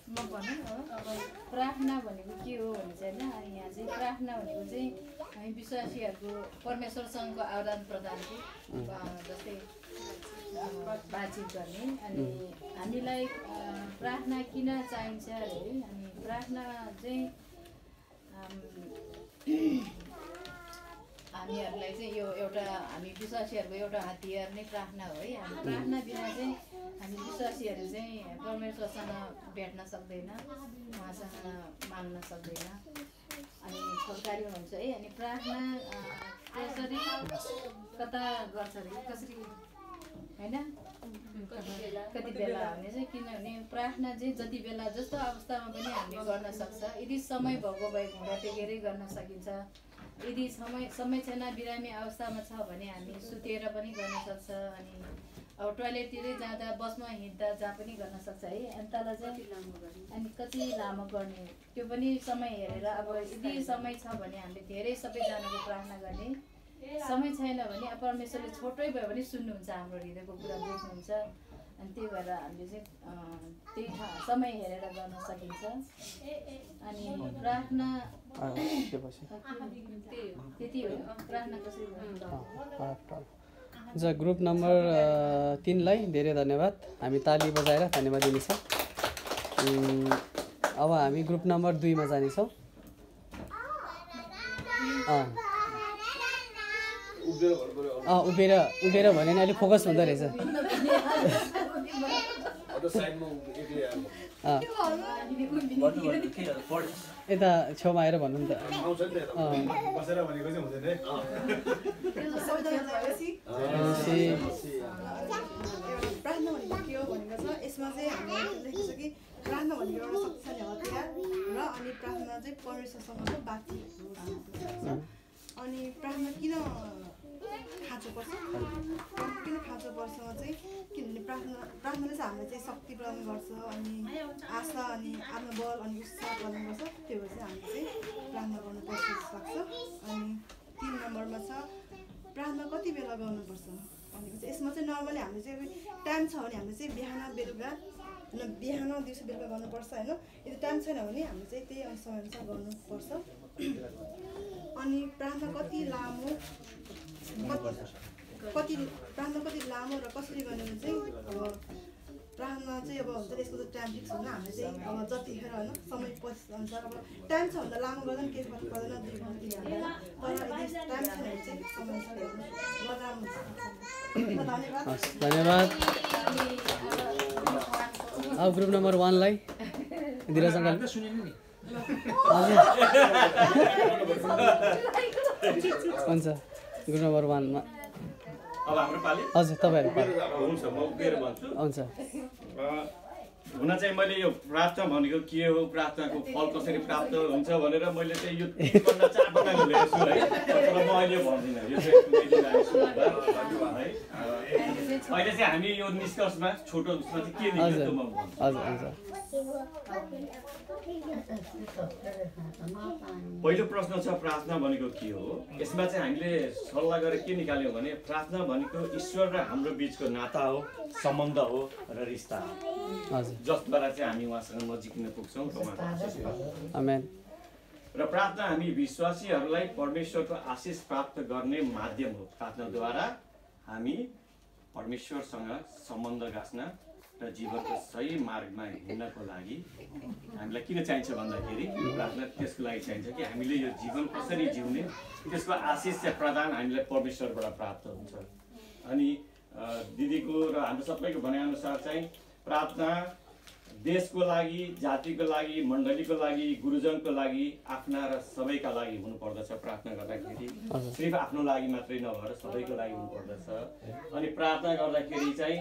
म भनौँ अब प्रार्थना भनेको के हो भने चाहिँ होइन यहाँ चाहिँ प्रार्थना भनेको चाहिँ हामी विश्वासीहरूको परमेश्वरसँगको आदान प्रदानको जस्तै बातचित गर्ने अनि हामीलाई प्रार्थना किन चाहिन्छ अरे अनि प्रार्थना चाहिँ हामीहरूलाई चाहिँ यो एउटा हामी विश्वासीहरूको एउटा हतियार नै प्रार्थना हो है। हामी प्रार्थना बिना चाहिँ हामी विश्वासीहरू चाहिँ परमेश्वरसँग भेट्न सक्दैन, उहाँसँग माग्न सक्दैन अनि छोटकारी हुन्छ है। अनि प्रार्थना कसरी कता गर्छ अरे कसरी होइन कति बेला भने चाहिँ किनभने प्रार्थना चाहिँ जति बेला जस्तो अवस्थामा पनि हामीले गर्न सक्छ। यदि समय भएको भए घुँडा टेकेरै गर्न सकिन्छ, यदि समय छैन बिरामी अवस्थामा छ भने हामी सुतेर पनि गर्न सक्छ अनि अब टोयलेटतिरै जाँदा बसमा हिँड्दा जहाँ पनि गर्न सक्छ है। अनि तल चाहिँ अनि कति लामो गर्ने त्यो पनि समय हेरेर अब यदि समय छ भने हामीले धेरै सबैजनाको प्रार्थना गर्ने, समय छैन भने परमेश्वरले छोटै भयो भने सुन्नुहुन्छ, हाम्रो हृदयको कुरा बुझ्नुहुन्छ अनि त्यही भएर हामीले चाहिँ त्यही समय हेरेर गर्न सकिन्छ। अनि प्रार्थना त्यति हो। प्रार्थना कसरी गर्नु हुन्छ। ग्रुप नम्बर 3 लाई धेरै धन्यवाद। हामी ताली बजाएर धन्यवाद दिनेछौँ। अब हामी ग्रुप नम्बर 2 मा जानेछौँ। उभिएर भने नि अलिक फोकस हुँदो रहेछ। यता छेउमा आएर भन्नु नि त। प्रार्थना भनेको के हो भनेको छ, यसमा चाहिँ हामीले लेखेको छ कि प्रार्थना भनेको एउटा शक्तिशाली हतियार र अनि प्रार्थना चाहिँ परमेश्वरसँगको बातचित हो। अनि प्रार्थना किन खाँचो पर्छ चाहिँ किनभने प्रार्थनाले चाहिँ हामीलाई चाहिँ शक्ति प्रदान गर्छ अनि आशा अनि आत्मबल अनि उत्साह प्रदान गर्छ। त्यो भएर चाहिँ हामीले चाहिँ प्रार्थना गर्नुपर्छ जस्तो लाग्छ। अनि 3 नम्बरमा छ प्रार्थना कति बेला गर्नुपर्छ भनेको चाहिँ यसमा चाहिँ नर्मली हामीले चाहिँ टाइम छ भने हामीले चाहिँ बिहान दिउँसो बेलुका गर्नुपर्छ होइन। यदि टाइम छैन भने हामीले चाहिँ त्यही समयअनुसार गर्नुपर्छ। अनि प्रार्थना कति लामो र कसरी गर्ने भने चाहिँ अब प्रार्थना चाहिँ अब हुन्छ यसको चाहिँ टाइम फिक्स हुँदैन। हामीले चाहिँ अब जतिखेर होइन समय अनुसार अब टाइम छ भने त लामो गर्दा पनि केही फरक पर्दैन, 2 घन्टा 3 घन्टा। तर यदि टाइम छैन भने चाहिँ समयअनुसार गर्दा हुन्छ। धन्यवाद। अब ग्रुप नम्बर 1 लाई धीरज अङ्कल। हुन्छ। ग्रुप नम्बर 1 मा अब हाम्रो पाली हजुर तपाईहरु पाली हुन्छ। म उभिएर भन्छु। हुन्छ। हुन चाहिँ मैले यो प्रार्थना भनेको के हो, प्रार्थनाको फल कसरी प्राप्त हुन्छ भनेर मैले चाहिँ यो 3 पन्ना 4 पन्ना लेखेको छु है। तर म अहिले भन्दिनँ, यो चाहिँ अहिले चाहिँ हामी यो निष्कर्षमा छोटो उसमा चाहिँ के निस्क्यो म भन्छु। हजुर। पहिलो प्रश्न छ प्रार्थना भनेको के हो। यसमा चाहिँ हामीले सल्लाह गरेर के निकाल्यौँ भने प्रार्थना भनेको ईश्वर र हाम्रो बीचको नाता हो, सम्बन्ध हो र रिश्ता हो, जसद्वारा चाहिँ हामी उहाँसँग नजिकिन पुग्छौँ। आमेन। र प्रार्थना हामी विश्वासीहरूलाई परमेश्वरको आशिष प्राप्त गर्ने माध्यम हो। प्रार्थनाद्वारा हामी परमेश्वरसँग सम्बन्ध गाँच्न र जीवनको सही मार्गमा हिँड्नको लागि हामीलाई किन चाहिन्छ भन्दाखेरि प्रार्थना त्यसको लागि चाहिन्छ कि हामीले यो जीवन कसरी जिउने त्यसको आशिष चाहिँ प्रदान हामीलाई परमेश्वरबाट प्राप्त हुन्छ। अनि दिदीको र हाम्रो सबैको भनाइअनुसार चाहिँ प्रार्थना देशको लागि, जातिको लागि, मण्डलीको लागि, गुरुजनको लागि, आफ्ना र सबैका लागि हुनुपर्दछ। प्रार्थना गर्दाखेरि सिर्फ आफ्नो लागि मात्रै नभएर सबैको लागि हुनुपर्दछ। अनि प्रार्थना गर्दाखेरि चाहिँ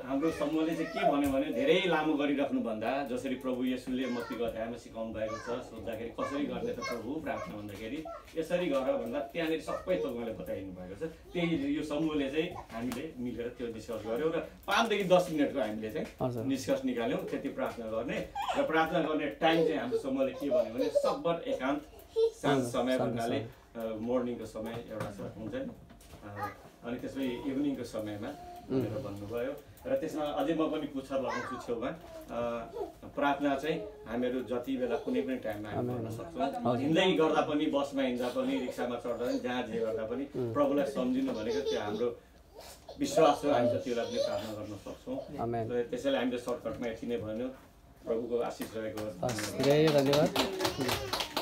हाम्रो समूहले चाहिँ के भन्यो भने धेरै लामो गरिराख्नुभन्दा जसरी प्रभु येशूले मत्तीको अध्यायमा सिकाउनु भएको छ, सोद्धाखेरि कसरी गर्ने त प्रभु प्रार्थना भन्दाखेरि यसरी गर भन्दा त्यहाँनिर सबै तपाईँले बताइदिनु भएको छ। त्यही यो समूहले चाहिँ हामीले मिलेर त्यो डिस्कस गऱ्यौँ र 5 देखि 10 मिनटको हामीले चाहिँ निष्कर्ष निकाल्यौँ त्यति प्रार्थना गर्ने। र प्रार्थना गर्ने टाइम चाहिँ हाम्रो समूहले के भन्यो भने सकभर एकान्त शान्त समय भन्नाले मर्निङको समय एउटा हुन्छ नि, अनि त्यसपछि इभिनिङको समयमा भनेर भन्नुभयो। र त्यसमा अझै म पनि पुच्छर लगाउँछु छेउमा प्रार्थना चाहिँ हामीहरू जति बेला कुनै पनि टाइममा हामी गर्न सक्छौँ हिँड्दै गर्दा पनि बसमा हिँड्दा पनि रिक्सामा चढ्दा पनि जहाँ जे गर्दा पनि प्रभुलाई सम्झिनु भनेको त्यो हाम्रो विश्वास हो हामी जति बेला पनि प्रार्थना गर्न सक्छौँ र त्यसैले हामीले सर्टकटमा यति नै भन्यो प्रभुको आशिष रहेको धेरै धन्यवाद